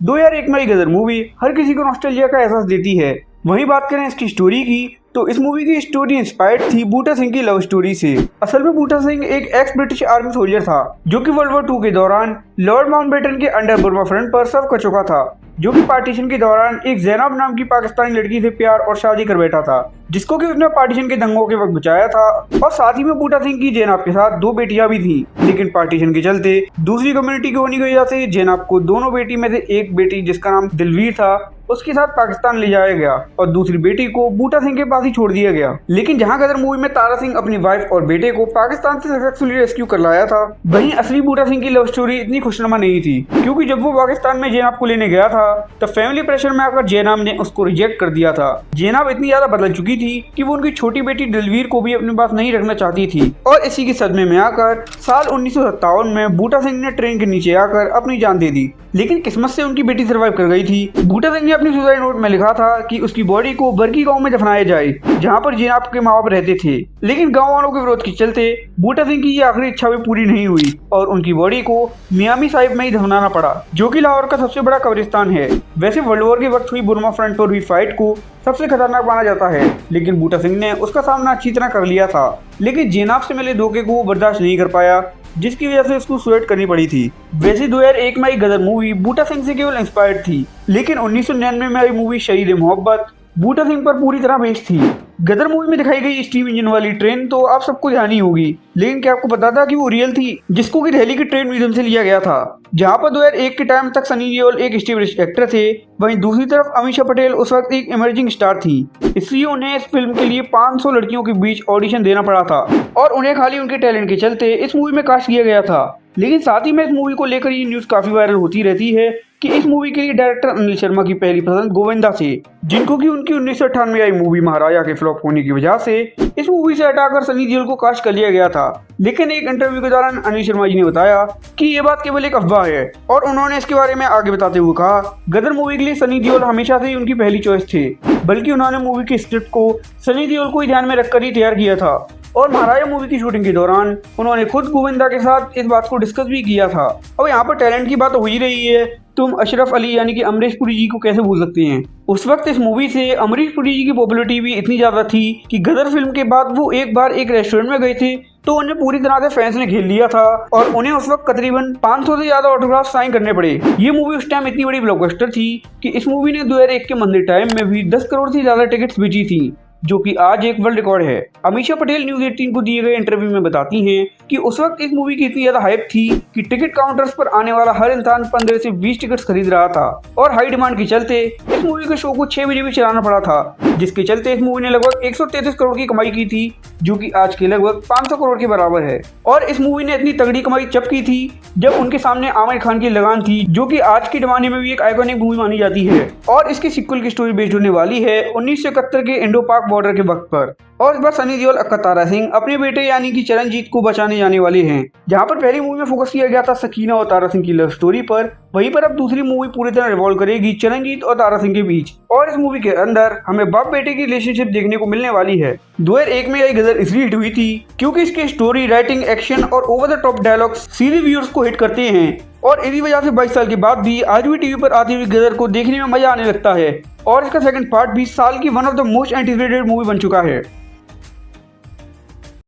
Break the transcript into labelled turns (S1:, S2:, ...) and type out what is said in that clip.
S1: 2001 में ये गदर मूवी हर किसी को नॉस्टैल्जिया का एहसास देती है। वहीं बात करें इसकी स्टोरी की तो इस मूवी की स्टोरी इंस्पायर्ड थी बूटा सिंह की लव स्टोरी से। असल में बूटा सिंह एक एक्स ब्रिटिश आर्मी सोल्जर था जो कि वर्ल्ड वॉर 2 के दौरान लॉर्ड माउंटबेटन के अंडर बुर्मा फ्रंट पर सर्व कर चुका था, जो कि पार्टीशन के दौरान एक जैनब नाम की पाकिस्तानी लड़की से प्यार और शादी कर बैठा था, जिसको कि उसने पार्टीशन के दंगों के वक्त बचाया था। और साथ ही में बूटा सिंह की जैनब के साथ 2 बेटियां भी थी, लेकिन पार्टीशन के चलते दूसरी कम्युनिटी की होने की वजह से जैनब को दोनों बेटी में से एक बेटी जिसका नाम दिलवीर था उसके साथ पाकिस्तान ले जाया गया और दूसरी बेटी को बूटा सिंह के पास ही छोड़ दिया गया। लेकिन जहां गदर मूवी में तारा सिंह अपनी वाइफ और बेटे को पाकिस्तान से सक्सेसफुली रेस्क्यू कर लाया था, वहीं असली बूटा सिंह की लव स्टोरी इतनी खुशनुमा नहीं थी, क्योंकि जब वो पाकिस्तान में जैनब को लेने गया था तब फैमिली प्रेशर में आकर जैनब ने उसको रिजेक्ट कर दिया था। जैनब इतनी ज्यादा बदल चुकी थी कि वो उनकी छोटी बेटी दिलवीर को भी अपने पास नहीं रखना चाहती थी और इसी के सदमे में आकर साल 1957 में बूटा सिंह ने ट्रेन के नीचे आकर अपनी जान दे दी। लेकिन किस्मत से उनकी बेटी सर्वाइव कर गई थी। बूटा सिंह ने अपनी सुसाइड नोट में लिखा था कि उसकी बॉडी को बरकी गांव में दफनाया जाए जहां पर जैनब के माँ बाप रहते थे, लेकिन गांव वालों के विरोध के चलते बूटा सिंह की ये आखिरी इच्छा भी पूरी नहीं हुई और उनकी बॉडी को मियामी साहिब में ही दफनाना पड़ा, जो कि लाहौर का सबसे बड़ा कब्रिस्तान है। वैसे वर्ल्ड वॉर के वक्त हुई बुर्मा फ्रंट पर हुई फाइट को सबसे खतरनाक माना जाता है, लेकिन बूटा सिंह ने उसका सामना अच्छी तरह कर लिया था, लेकिन जैनब से मिले धोखे को वो बर्दाश्त नहीं कर पाया, जिसकी वजह से उसको सुसाइड करनी पड़ी थी। वैसे 2001 में आई गदर मूवी बूटा सिंह से केवल इंस्पायर्ड थी, लेकिन 1999 में आई मूवी शहीद मोहब्बत बूटा सिंह पर पूरी तरह बेस्ड थी। गदर मूवी में दिखाई गई स्टीम इंजन वाली ट्रेन तो आप सबको ध्यान ही होगी, लेकिन क्या आपको पता था कि वो रियल थी, जिसको कि दिल्ली की ट्रेन म्यूजियम से लिया गया था, जहां पर 2001 के टाइम तक सनी देओल एक एस्टैब्लिश्ड एक्टर थे। वहीं दूसरी तरफ अमीषा पटेल उस वक्त एक इमर्जिंग स्टार थी, इसलिए उन्हें इस फिल्म के लिए 500 लड़कियों के बीच ऑडिशन देना पड़ा था और उन्हें खाली उनके टैलेंट के चलते इस मूवी में कास्ट किया गया था। लेकिन साथ ही में इस मूवी को लेकर ये न्यूज काफी वायरल होती रहती है कि इस मूवी के लिए डायरेक्टर अनिल शर्मा की पहली पसंद गोविंदा थे, जिनको कि उनकी 1998 में आई मूवी महाराजा के फ्लॉप होने की वजह से इस मूवी से हटाकर सनी देओल को कास्ट कर लिया गया था। लेकिन एक इंटरव्यू के दौरान अनिल शर्मा जी ने बताया कि ये बात केवल एक अफवाह है और उन्होंने इसके बारे में आगे बताते हुए कहा, गदर मूवी के लिए सनी देओल हमेशा से ही उनकी पहली चॉइस थे, बल्कि उन्होंने मूवी के स्क्रिप्ट को सनी देओल को ही ध्यान में रखकर ही तैयार किया था और महाराजा मूवी की शूटिंग के दौरान उन्होंने खुद गोविंदा के साथ इस बात को डिस्कस भी किया था। अब यहाँ पर टैलेंट की बात हो ही रही है, तुम अशरफ अली यानी कि अमरीश पुरी जी को कैसे भूल सकते हैं। उस वक्त इस मूवी से अमरीश पुरी जी की पॉपुलैरिटी भी इतनी ज्यादा थी कि गदर फिल्म के बाद वो एक बार एक रेस्टोरेंट में गए थे तो उन्हें पूरी तरह से फैंस ने घेर लिया था और उन्हें उस वक्त तकरीबन 500 से ज्यादा ऑटोग्राफ साइन करने पड़े। ये मूवी उस टाइम इतनी बड़ी ब्लॉकबस्टर थी कि इस मूवी ने 2001 के मंदिर टाइम में भी 10 करोड़ से ज्यादा टिकट्स बेची थी, जो कि आज एक वर्ल्ड रिकॉर्ड है। अमीषा पटेल न्यूज 18 को दिए गए इंटरव्यू में बताती हैं कि उस वक्त इस मूवी की इतनी ज्यादा हाइप थी कि टिकट काउंटर्स पर आने वाला हर इंसान 15 से 20 टिकट्स खरीद रहा था और हाई डिमांड के चलते इस मूवी के शो को 6 बजे भी चलाना पड़ा था, जिसके चलते इस मूवी ने लगभग 133 करोड़ की कमाई की थी, जो कि आज के लगभग 500 करोड़ के बराबर है। और इस मूवी ने इतनी तगड़ी कमाई जब की थी जब उनके सामने आमिर खान की लगान थी, जो कि आज के जमाने में भी एक आइकॉनिक मूवी मानी जाती है और इसकी सीक्वल की स्टोरी बेस्ड होने वाली है 1971 के इंडो पाक बॉर्डर के वक्त पर। और इस बार सनी देओल अक्का तारा सिंह अपने बेटे यानी कि चरणजीत को बचाने जाने वाले हैं। जहां पर पहली मूवी में फोकस किया गया था सकीना और तारा सिंह की लव स्टोरी पर, वहीं पर अब दूसरी मूवी पूरी तरह रिवॉल्व करेगी चरणजीत और तारा सिंह के बीच और इस मूवी के अंदर हमें बाप बेटे की रिलेशनशिप देखने को मिलने वाली है। 2001 में आई गदर इसलिए हिट हुई थी क्योंकि इसके स्टोरी, राइटिंग, एक्शन और ओवर द टॉप डायलॉग्स सीधे व्यूअर्स को हिट करते हैं और इसी वजह से 22 साल के बाद भी आज भी टीवी पर आती हुई गदर को देखने में मजा आने लगता है और इसका सेकंड पार्ट भी साल की one of the most anticipated movie बन चुका है।